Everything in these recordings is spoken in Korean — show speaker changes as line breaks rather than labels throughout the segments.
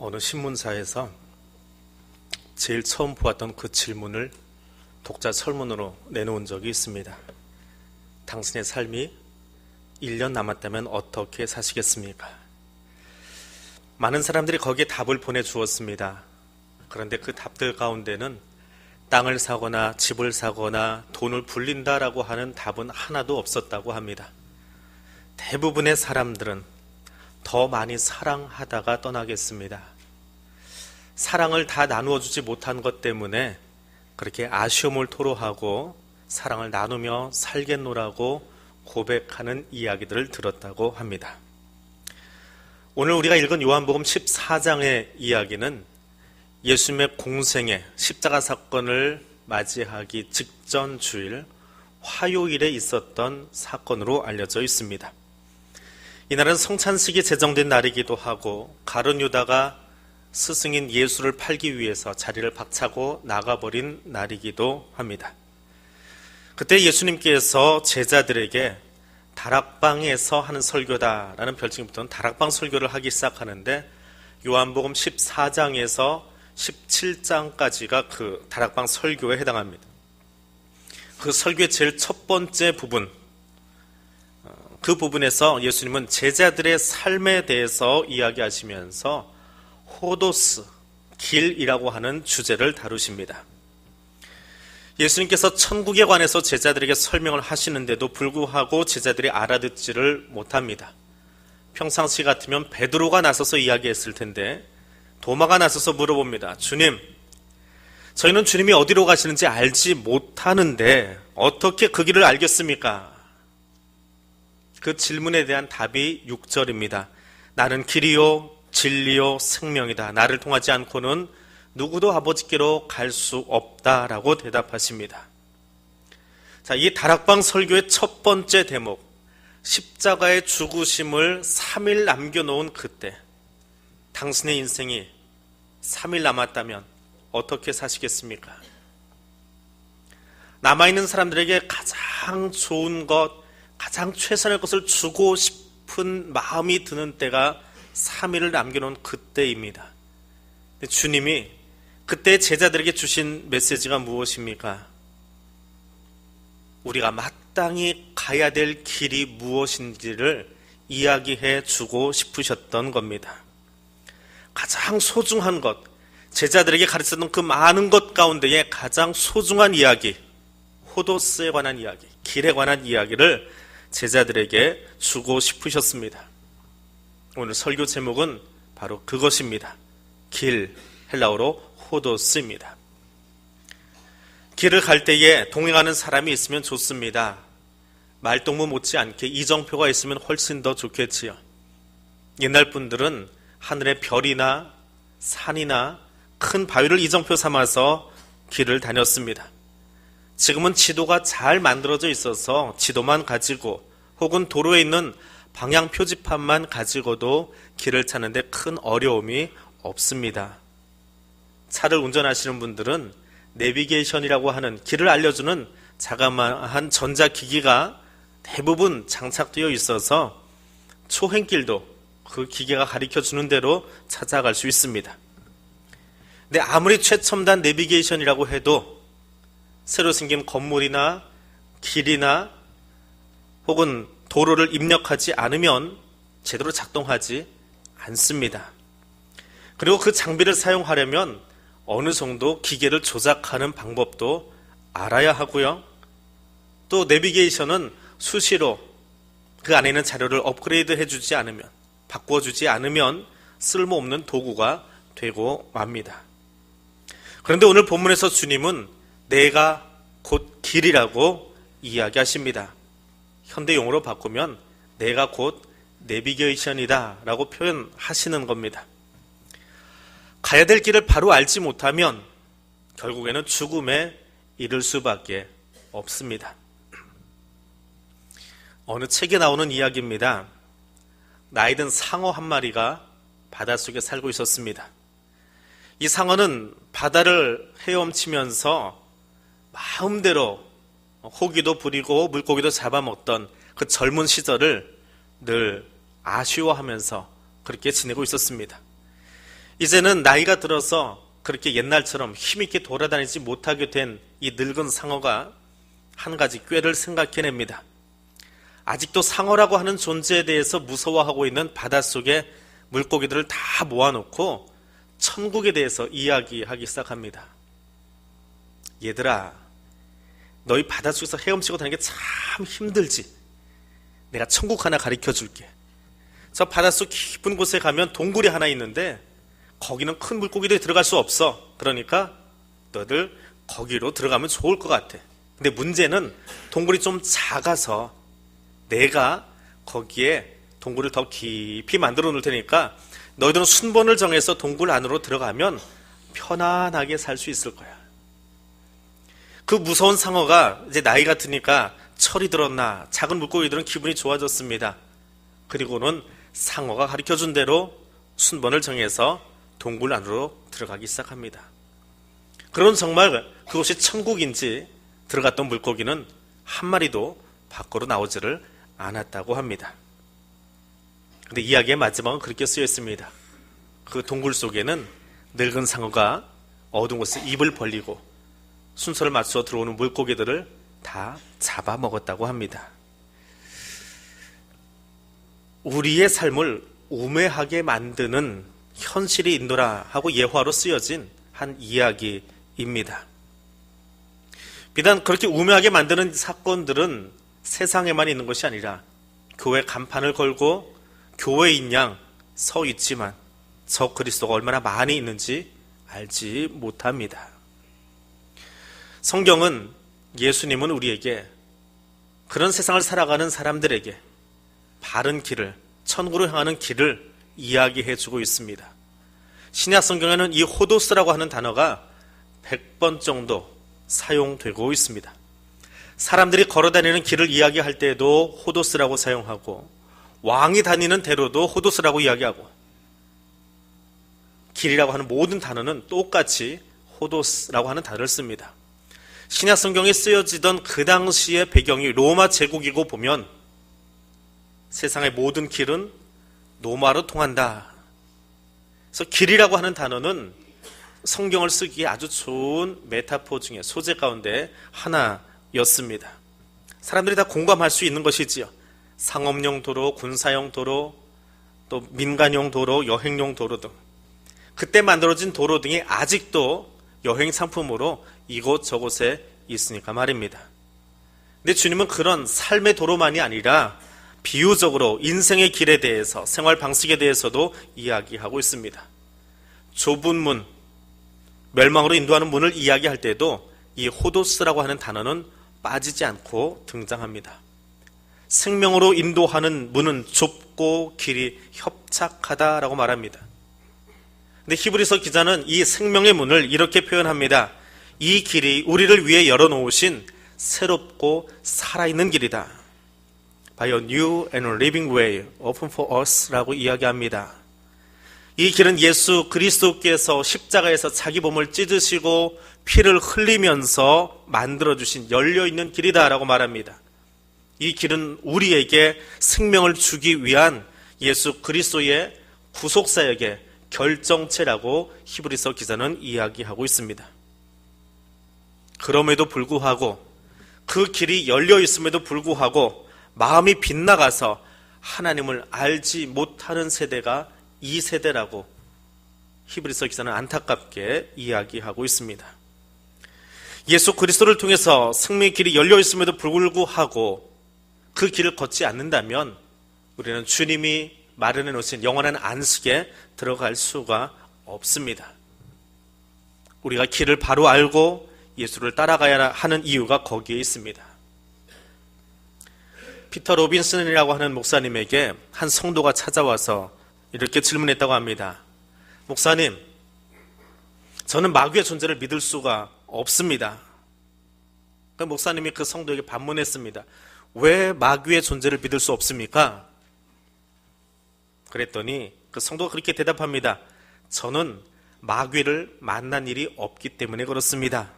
어느 신문사에서 제일 처음 보았던 그 질문을 독자 설문으로 내놓은 적이 있습니다. 당신의 삶이 1년 남았다면 어떻게 사시겠습니까? 많은 사람들이 거기에 답을 보내주었습니다. 그런데 그 답들 가운데는 땅을 사거나 집을 사거나 돈을 불린다라고 하는 답은 하나도 없었다고 합니다. 대부분의 사람들은 더 많이 사랑하다가 떠나겠습니다. 사랑을 다 나누어 주지 못한 것 때문에 그렇게 아쉬움을 토로하고 사랑을 나누며 살겠노라고 고백하는 이야기들을 들었다고 합니다. 오늘 우리가 읽은 요한복음 14장의 이야기는 예수님의 공생애, 십자가 사건을 맞이하기 직전 주일 화요일에 있었던 사건으로 알려져 있습니다. 이날은 성찬식이 제정된 날이기도 하고 가룟 유다가 스승인 예수를 팔기 위해서 자리를 박차고 나가버린 날이기도 합니다. 그때 예수님께서 제자들에게 다락방에서 하는 설교다라는 별칭이 붙은 다락방 설교를 하기 시작하는데 요한복음 14장에서 17장까지가 그 다락방 설교에 해당합니다. 그 설교의 제일 첫 번째 부분, 그 부분에서 예수님은 제자들의 삶에 대해서 이야기하시면서 호도스, 길이라고 하는 주제를 다루십니다. 예수님께서 천국에 관해서 제자들에게 설명을 하시는데도 불구하고 제자들이 알아듣지를 못합니다. 평상시 같으면 베드로가 나서서 이야기했을 텐데 도마가 나서서 물어봅니다. 주님, 저희는 주님이 어디로 가시는지 알지 못하는데 어떻게 그 길을 알겠습니까? 그 질문에 대한 답이 6절입니다. 나는 길이요 진리요 생명이다. 나를 통하지 않고는 누구도 아버지께로 갈 수 없다라고 대답하십니다. 자, 이 다락방 설교의 첫 번째 대목, 십자가의 죽으심을 3일 남겨놓은 그때 당신의 인생이 3일 남았다면 어떻게 사시겠습니까? 남아있는 사람들에게 가장 좋은 것, 가장 최선의 것을 주고 싶은 마음이 드는 때가 3일을 남겨놓은 그때입니다. 주님이 그때 제자들에게 주신 메시지가 무엇입니까? 우리가 마땅히 가야 될 길이 무엇인지를 이야기해 주고 싶으셨던 겁니다. 가장 소중한 것, 제자들에게 가르쳤던 그 많은 것 가운데에 가장 소중한 이야기, 호도스에 관한 이야기, 길에 관한 이야기를 제자들에게 주고 싶으셨습니다. 오늘 설교 제목은 바로 그것입니다. 길, 헬라어로 호도스입니다. 길을 갈 때에 동행하는 사람이 있으면 좋습니다. 말동무 못지않게 이정표가 있으면 훨씬 더 좋겠지요. 옛날 분들은 하늘의 별이나 산이나 큰 바위를 이정표 삼아서 길을 다녔습니다. 지금은 지도가 잘 만들어져 있어서 지도만 가지고 혹은 도로에 있는 방향 표지판만 가지고도 길을 찾는데 큰 어려움이 없습니다. 차를 운전하시는 분들은 내비게이션이라고 하는 길을 알려주는 자그마한 전자기기가 대부분 장착되어 있어서 초행길도 그 기계가 가르쳐주는 대로 찾아갈 수 있습니다. 근데 아무리 최첨단 내비게이션이라고 해도 새로 생긴 건물이나 길이나 혹은 도로를 입력하지 않으면 제대로 작동하지 않습니다. 그리고 그 장비를 사용하려면 어느 정도 기계를 조작하는 방법도 알아야 하고요. 또 내비게이션은 수시로 그 안에 있는 자료를 업그레이드 해주지 않으면, 바꿔주지 않으면 쓸모없는 도구가 되고 맙니다. 그런데 오늘 본문에서 주님은 내가 곧 길이라고 이야기하십니다. 현대 용어로 바꾸면 내가 곧 내비게이션이다 라고 표현하시는 겁니다. 가야 될 길을 바로 알지 못하면 결국에는 죽음에 이를 수밖에 없습니다. 어느 책에 나오는 이야기입니다. 나이든 상어 한 마리가 바닷속에 살고 있었습니다. 이 상어는 바다를 헤엄치면서 마음대로 호기도 부리고 물고기도 잡아먹던 그 젊은 시절을 늘 아쉬워하면서 그렇게 지내고 있었습니다. 이제는 나이가 들어서 그렇게 옛날처럼 힘있게 돌아다니지 못하게 된 이 늙은 상어가 한 가지 꾀를 생각해냅니다. 아직도 상어라고 하는 존재에 대해서 무서워하고 있는 바닷속의 물고기들을 다 모아놓고 천국에 대해서 이야기하기 시작합니다. 얘들아, 너희 바닷속에서 헤엄치고 다니는 게 참 힘들지? 내가 천국 하나 가르쳐 줄게. 저 바닷속 깊은 곳에 가면 동굴이 하나 있는데 거기는 큰 물고기들이 들어갈 수 없어. 그러니까 너들 거기로 들어가면 좋을 것 같아. 근데 문제는 동굴이 좀 작아서 내가 거기에 동굴을 더 깊이 만들어 놓을 테니까 너희들은 순번을 정해서 동굴 안으로 들어가면 편안하게 살 수 있을 거야. 그 무서운 상어가 이제 나이가 드니까 철이 들었나 작은 물고기들은 기분이 좋아졌습니다. 그리고는 상어가 가르쳐준 대로 순번을 정해서 동굴 안으로 들어가기 시작합니다. 그런 정말 그곳이 천국인지 들어갔던 물고기는 한 마리도 밖으로 나오지를 않았다고 합니다. 근데 이야기의 마지막은 그렇게 쓰여 있습니다. 그 동굴 속에는 늙은 상어가 어두운 곳에 입을 벌리고 순서를 맞춰 들어오는 물고기들을 다 잡아먹었다고 합니다. 우리의 삶을 우매하게 만드는 현실이 있노라 하고 예화로 쓰여진 한 이야기입니다. 비단 그렇게 우매하게 만드는 사건들은 세상에만 있는 것이 아니라 교회 간판을 걸고 교회인 양 서 있지만 저 그리스도가 얼마나 많이 있는지 알지 못합니다. 성경은 예수님은 우리에게 그런 세상을 살아가는 사람들에게 바른 길을, 천국으로 향하는 길을 이야기해 주고 있습니다. 신약 성경에는 이 호도스라고 하는 단어가 100번 정도 사용되고 있습니다. 사람들이 걸어다니는 길을 이야기할 때에도 호도스라고 사용하고 왕이 다니는 대로도 호도스라고 이야기하고 길이라고 하는 모든 단어는 똑같이 호도스라고 하는 단어를 씁니다. 신약 성경에 쓰여지던 그 당시의 배경이 로마 제국이고 보면 세상의 모든 길은 로마로 통한다. 그래서 길이라고 하는 단어는 성경을 쓰기에 아주 좋은 메타포 중에 소재 가운데 하나였습니다. 사람들이 다 공감할 수 있는 것이지요. 상업용 도로, 군사용 도로, 또 민간용 도로, 여행용 도로 등 그때 만들어진 도로 등이 아직도 여행 상품으로 이곳저곳에 있으니까 말입니다. 근데 주님은 그런 삶의 도로만이 아니라 비유적으로 인생의 길에 대해서, 생활 방식에 대해서도 이야기하고 있습니다. 좁은 문, 멸망으로 인도하는 문을 이야기할 때도 이 호도스라고 하는 단어는 빠지지 않고 등장합니다. 생명으로 인도하는 문은 좁고 길이 협착하다라고 말합니다. 근데 히브리서 기자는 이 생명의 문을 이렇게 표현합니다. 이 길이 우리를 위해 열어놓으신 새롭고 살아있는 길이다. By a new and living way open for us 라고 이야기합니다. 이 길은 예수 그리스도께서 십자가에서 자기 몸을 찢으시고 피를 흘리면서 만들어주신 열려있는 길이다 라고 말합니다. 이 길은 우리에게 생명을 주기 위한 예수 그리스도의 구속사역의 결정체라고 히브리서 기자는 이야기하고 있습니다. 그럼에도 불구하고 그 길이 열려 있음에도 불구하고 마음이 빗나가서 하나님을 알지 못하는 세대가 이 세대라고 히브리서 기자는 안타깝게 이야기하고 있습니다. 예수 그리스도를 통해서 생명의 길이 열려 있음에도 불구하고 그 길을 걷지 않는다면 우리는 주님이 마련해 놓으신 영원한 안식에 들어갈 수가 없습니다. 우리가 길을 바로 알고 예수를 따라가야 하는 이유가 거기에 있습니다. 피터 로빈슨이라고 하는 목사님에게 한 성도가 찾아와서 이렇게 질문했다고 합니다. 목사님, 저는 마귀의 존재를 믿을 수가 없습니다. 그 목사님이 그 성도에게 반문했습니다. 왜 마귀의 존재를 믿을 수 없습니까? 그랬더니 그 성도가 그렇게 대답합니다. 저는 마귀를 만난 일이 없기 때문에 그렇습니다.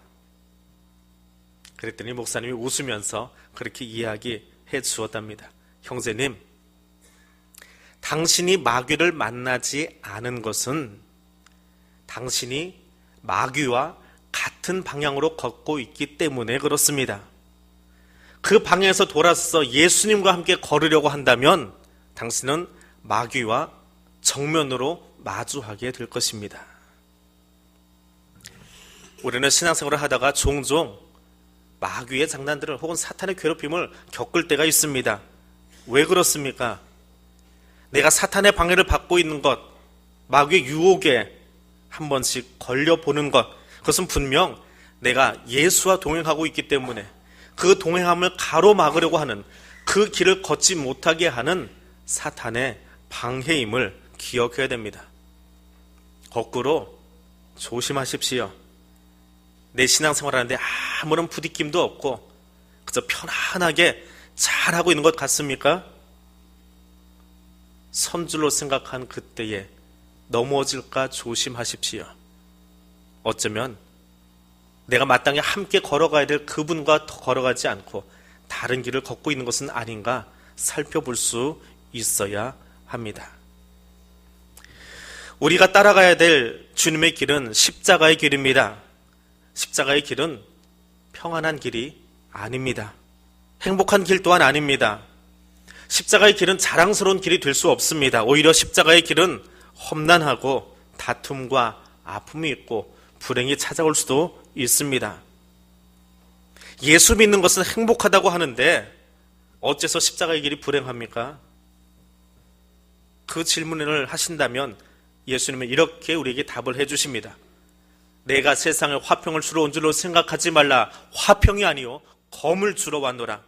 그랬더니 목사님이 웃으면서 그렇게 이야기해 주었답니다. 형제님, 당신이 마귀를 만나지 않은 것은 당신이 마귀와 같은 방향으로 걷고 있기 때문에 그렇습니다. 그 방향에서 돌아서서 예수님과 함께 걸으려고 한다면 당신은 마귀와 정면으로 마주하게 될 것입니다. 우리는 신앙생활을 하다가 종종 마귀의 장난들을 혹은 사탄의 괴롭힘을 겪을 때가 있습니다. 왜 그렇습니까? 내가 사탄의 방해를 받고 있는 것, 마귀의 유혹에 한 번씩 걸려보는 것, 그것은 분명 내가 예수와 동행하고 있기 때문에 그 동행함을 가로막으려고 하는, 그 길을 걷지 못하게 하는 사탄의 방해임을 기억해야 됩니다. 거꾸로 조심하십시오. 내 신앙생활 하는데 아무런 부딪힘도 없고 그저 편안하게 잘하고 있는 것 같습니까? 선줄로 생각한 그때에 넘어질까 조심하십시오. 어쩌면 내가 마땅히 함께 걸어가야 될 그분과 걸어가지 않고 다른 길을 걷고 있는 것은 아닌가 살펴볼 수 있어야 합니다. 우리가 따라가야 될 주님의 길은 십자가의 길입니다. 십자가의 길은 평안한 길이 아닙니다. 행복한 길 또한 아닙니다. 십자가의 길은 자랑스러운 길이 될 수 없습니다. 오히려 십자가의 길은 험난하고 다툼과 아픔이 있고 불행이 찾아올 수도 있습니다. 예수 믿는 것은 행복하다고 하는데 어째서 십자가의 길이 불행합니까? 그 질문을 하신다면 예수님은 이렇게 우리에게 답을 해주십니다. 내가 세상에 화평을 주러 온 줄로 생각하지 말라. 화평이 아니요 검을 주러 왔노라.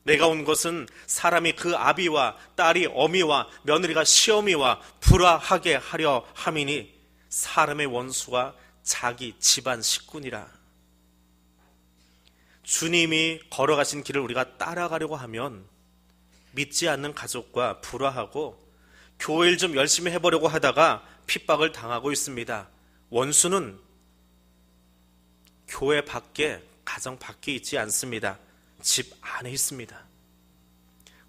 내가 온 것은 사람이 그 아비와 딸이 어미와 며느리가 시어미와 불화하게 하려 함이니 사람의 원수가 자기 집안 식구니라. 주님이 걸어가신 길을 우리가 따라가려고 하면 믿지 않는 가족과 불화하고 교회 일 좀 열심히 해보려고 하다가 핍박을 당하고 있습니다. 원수는 교회 밖에, 가정 밖에 있지 않습니다. 집 안에 있습니다.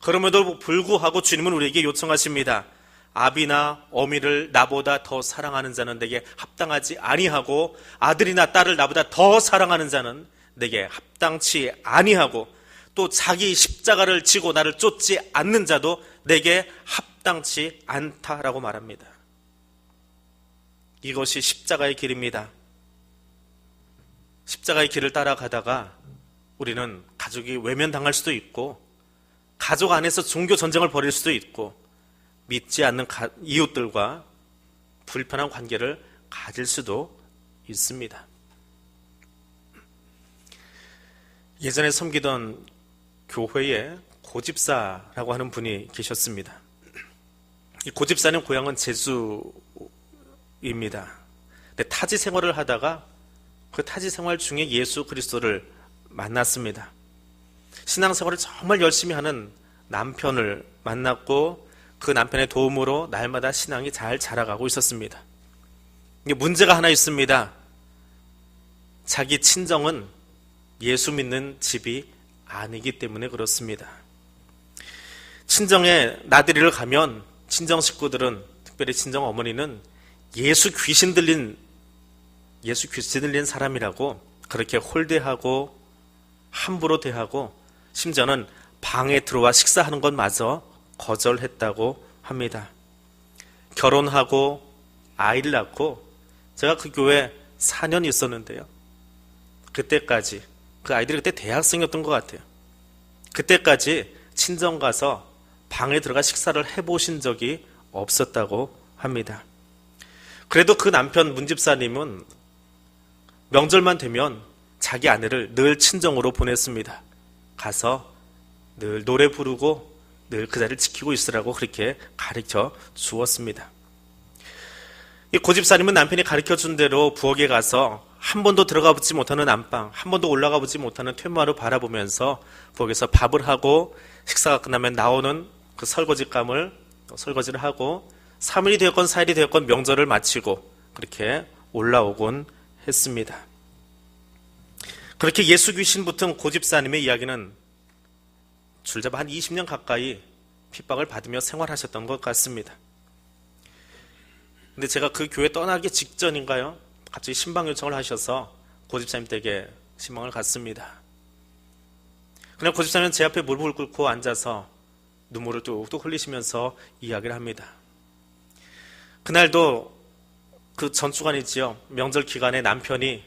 그럼에도 불구하고 주님은 우리에게 요청하십니다. 아비나 어미를 나보다 더 사랑하는 자는 내게 합당하지 아니하고 아들이나 딸을 나보다 더 사랑하는 자는 내게 합당치 아니하고 또 자기 십자가를 지고 나를 쫓지 않는 자도 내게 합당치 않다라고 말합니다. 이것이 십자가의 길입니다. 십자가의 길을 따라가다가 우리는 가족이 외면당할 수도 있고 가족 안에서 종교 전쟁을 벌일 수도 있고 믿지 않는 이웃들과 불편한 관계를 가질 수도 있습니다. 예전에 섬기던 교회에 고집사라고 하는 분이 계셨습니다. 이 고집사님 고향은 제주입니다. 근데 타지 생활을 하다가 그 타지 생활 중에 예수 그리스도를 만났습니다. 신앙생활을 정말 열심히 하는 남편을 만났고 그 남편의 도움으로 날마다 신앙이 잘 자라가고 있었습니다. 문제가 하나 있습니다. 자기 친정은 예수 믿는 집이 아니기 때문에 그렇습니다. 친정에 나들이를 가면 친정 식구들은, 특별히 친정 어머니는 예수 귀신 들린 사람이라고 그렇게 홀대하고 함부로 대하고 심지어는 방에 들어와 식사하는 것마저 거절했다고 합니다. 결혼하고 아이를 낳고 제가 그 교회에 4년 있었는데요. 그때까지 그 아이들이 그때 대학생이었던 것 같아요. 그때까지 친정 가서 방에 들어가 식사를 해보신 적이 없었다고 합니다. 그래도 그 남편 문집사님은 명절만 되면 자기 아내를 늘 친정으로 보냈습니다. 가서 늘 노래 부르고 늘 그 자리를 지키고 있으라고 그렇게 가르쳐 주었습니다. 이 고집사님은 남편이 가르쳐 준 대로 부엌에 가서 한 번도 들어가 보지 못하는 안방, 한 번도 올라가 보지 못하는 퇴마루 바라보면서 부엌에서 밥을 하고 식사가 끝나면 나오는 그 설거지감을 설거지를 하고 3일이 되었건 4일이 되었건 명절을 마치고 그렇게 올라오곤 했습니다. 그렇게 예수 귀신 붙은 고집사님의 이야기는 줄잡아 한 20년 가까이 핍박을 받으며 생활하셨던 것 같습니다. 근데 제가 그 교회 떠나기 직전인가요? 갑자기 신방 요청을 하셔서 고집사님 댁에 신방을 갔습니다. 그냥 고집사님은 제 앞에 무릎을 꿇고 앉아서 눈물을 뚝뚝 흘리시면서 이야기를 합니다. 그날도 그 전주간이지요. 명절 기간에 남편이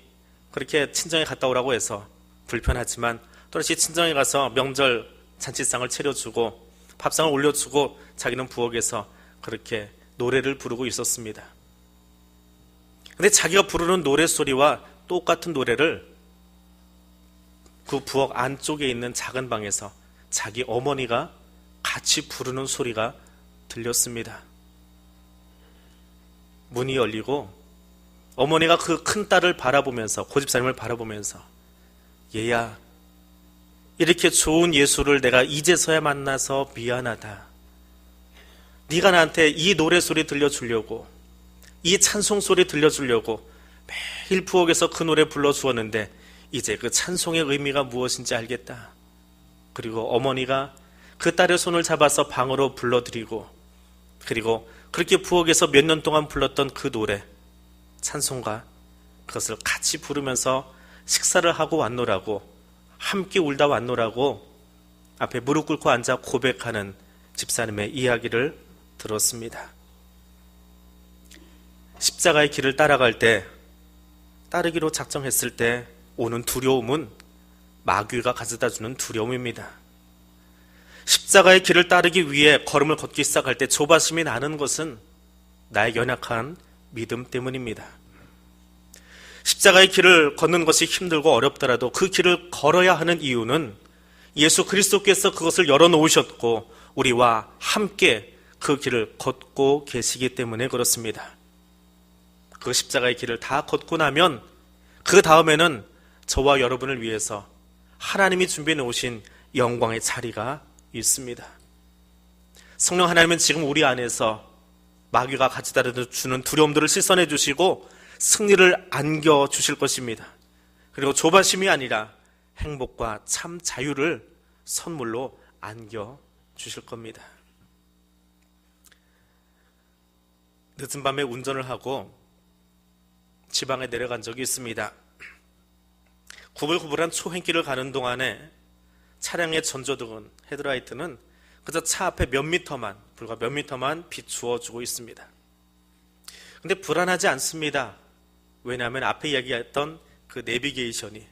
그렇게 친정에 갔다 오라고 해서 불편하지만 또다시 친정에 가서 명절 잔치상을 차려주고 밥상을 올려주고 자기는 부엌에서 그렇게 노래를 부르고 있었습니다. 근데 자기가 부르는 노래소리와 똑같은 노래를 그 부엌 안쪽에 있는 작은 방에서 자기 어머니가 같이 부르는 소리가 들렸습니다. 문이 열리고 어머니가 그 큰 딸을 바라보면서, 고집사님을 바라보면서, 얘야, 이렇게 좋은 예수를 내가 이제서야 만나서 미안하다. 네가 나한테 이 노래소리 들려주려고, 이 찬송소리 들려주려고 매일 부엌에서 그 노래 불러주었는데 이제 그 찬송의 의미가 무엇인지 알겠다. 그리고 어머니가 그 딸의 손을 잡아서 방으로 불러드리고, 그리고 그렇게 부엌에서 몇 년 동안 불렀던 그 노래, 찬송가, 그것을 같이 부르면서 식사를 하고 왔노라고, 함께 울다 왔노라고 앞에 무릎 꿇고 앉아 고백하는 집사님의 이야기를 들었습니다. 십자가의 길을 따라갈 때, 따르기로 작정했을 때 오는 두려움은 마귀가 가져다주는 두려움입니다. 십자가의 길을 따르기 위해 걸음을 걷기 시작할 때 조바심이 나는 것은 나의 연약한 믿음 때문입니다. 십자가의 길을 걷는 것이 힘들고 어렵더라도 그 길을 걸어야 하는 이유는 예수 그리스도께서 그것을 열어놓으셨고 우리와 함께 그 길을 걷고 계시기 때문에 그렇습니다. 그 십자가의 길을 다 걷고 나면 그 다음에는 저와 여러분을 위해서 하나님이 준비해 놓으신 영광의 자리가 있습니다. 성령 하나님은 지금 우리 안에서 마귀가 가져다 주는 두려움들을 씻어내 주시고 승리를 안겨 주실 것입니다. 그리고 조바심이 아니라 행복과 참 자유를 선물로 안겨 주실 겁니다. 늦은 밤에 운전을 하고 지방에 내려간 적이 있습니다. 구불구불한 초행길을 가는 동안에 차량의 전조등은, 헤드라이트는 그저 차 앞에 불과 몇 미터만 비추어주고 있습니다. 근데 불안하지 않습니다. 왜냐하면 앞에 이야기했던 그 내비게이션이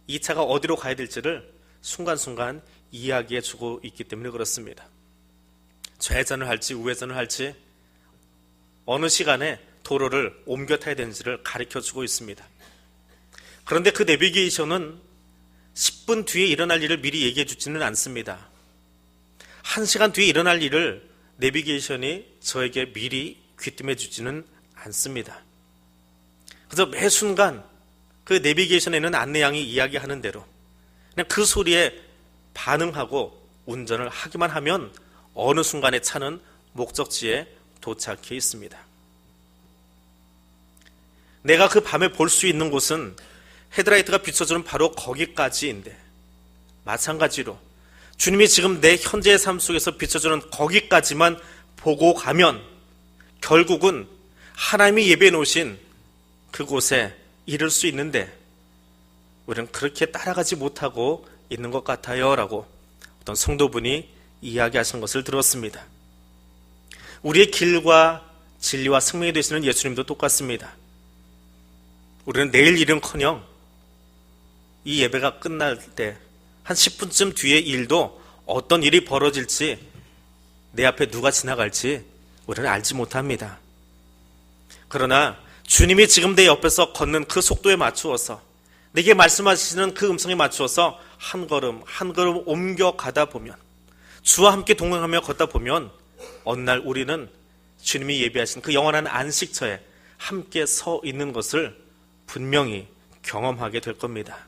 이 차가 어디로 가야 될지를 순간순간 이야기해주고 있기 때문에 그렇습니다. 좌회전을 할지 우회전을 할지 어느 시간에 도로를 옮겨 타야 되는지를 가르쳐주고 있습니다. 그런데 그 내비게이션은 10분 뒤에 일어날 일을 미리 얘기해 주지는 않습니다. 1시간 뒤에 일어날 일을 내비게이션이 저에게 미리 귀띔해 주지는 않습니다. 그래서 매 순간 그 내비게이션에는 안내양이 이야기하는 대로 그냥 그 소리에 반응하고 운전을 하기만 하면 어느 순간에 차는 목적지에 도착해 있습니다. 내가 그 밤에 볼 수 있는 곳은 헤드라이트가 비춰주는 바로 거기까지인데, 마찬가지로 주님이 지금 내 현재의 삶 속에서 비춰주는 거기까지만 보고 가면 결국은 하나님이 예배해 놓으신 그곳에 이를 수 있는데 우리는 그렇게 따라가지 못하고 있는 것 같아요 라고 어떤 성도분이 이야기하신 것을 들었습니다. 우리의 길과 진리와 생명이 되시는 예수님도 똑같습니다. 우리는 내일 일은커녕 이 예배가 끝날 때 한 10분쯤 뒤의 일도 어떤 일이 벌어질지, 내 앞에 누가 지나갈지 우리는 알지 못합니다. 그러나 주님이 지금 내 옆에서 걷는 그 속도에 맞추어서, 내게 말씀하시는 그 음성에 맞추어서 한 걸음 한 걸음 옮겨가다 보면, 주와 함께 동행하며 걷다 보면 어느 날 우리는 주님이 예비하신 그 영원한 안식처에 함께 서 있는 것을 분명히 경험하게 될 겁니다.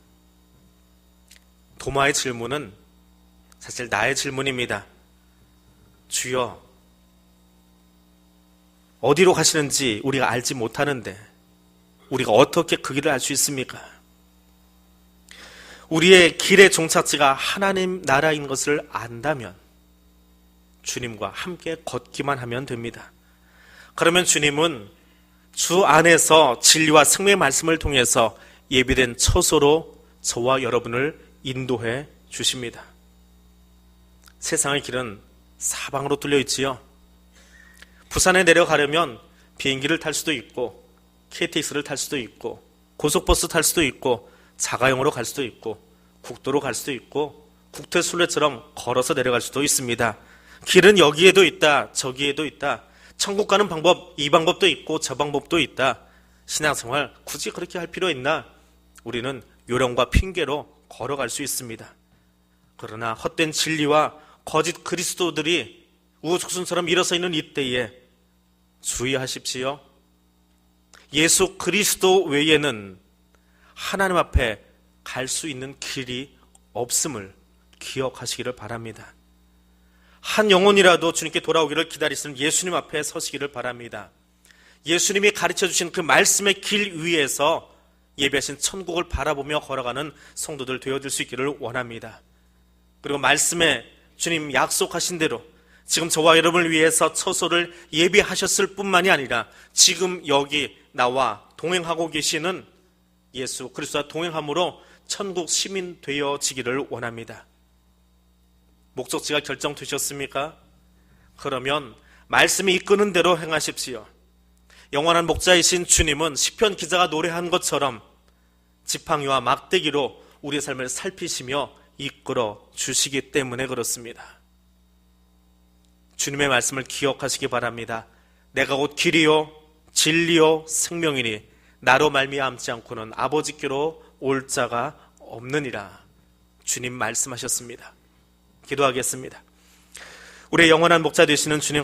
도마의 질문은 사실 나의 질문입니다. 주여, 어디로 가시는지 우리가 알지 못하는데 우리가 어떻게 그 길을 알 수 있습니까? 우리의 길의 종착지가 하나님 나라인 것을 안다면 주님과 함께 걷기만 하면 됩니다. 그러면 주님은 주 안에서 진리와 생명의 말씀을 통해서 예비된 처소로 저와 여러분을 인도해 주십니다. 세상의 길은 사방으로 뚫려 있지요. 부산에 내려가려면 비행기를 탈 수도 있고 KTX를 탈 수도 있고 고속버스 탈 수도 있고 자가용으로 갈 수도 있고 국도로 갈 수도 있고 국태순례처럼 걸어서 내려갈 수도 있습니다. 길은 여기에도 있다, 저기에도 있다. 천국 가는 방법, 이 방법도 있고 저 방법도 있다. 신앙생활 굳이 그렇게 할 필요 있나? 우리는 요령과 핑계로 걸어갈 수 있습니다. 그러나 헛된 진리와 거짓 그리스도들이 우후죽순처럼 일어서 있는 이때에 주의하십시오. 예수 그리스도 외에는 하나님 앞에 갈 수 있는 길이 없음을 기억하시기를 바랍니다. 한 영혼이라도 주님께 돌아오기를 기다리시는 예수님 앞에 서시기를 바랍니다. 예수님이 가르쳐 주신 그 말씀의 길 위에서 예배하신 천국을 바라보며 걸어가는 성도들 되어줄 수 있기를 원합니다. 그리고 말씀에 주님 약속하신 대로 지금 저와 여러분을 위해서 처소를 예비하셨을 뿐만이 아니라 지금 여기 나와 동행하고 계시는 예수 그리스도와 동행함으로 천국 시민 되어지기를 원합니다. 목적지가 결정되셨습니까? 그러면 말씀이 이끄는 대로 행하십시오. 영원한 목자이신 주님은 시편 기자가 노래한 것처럼 지팡이와 막대기로 우리의 삶을 살피시며 이끌어 주시기 때문에 그렇습니다. 주님의 말씀을 기억하시기 바랍니다. 내가 곧 길이요 진리요 생명이니 나로 말미암지 않고는 아버지께로 올 자가 없느니라. 주님 말씀하셨습니다. 기도하겠습니다. 우리의 영원한 목자 되시는 주님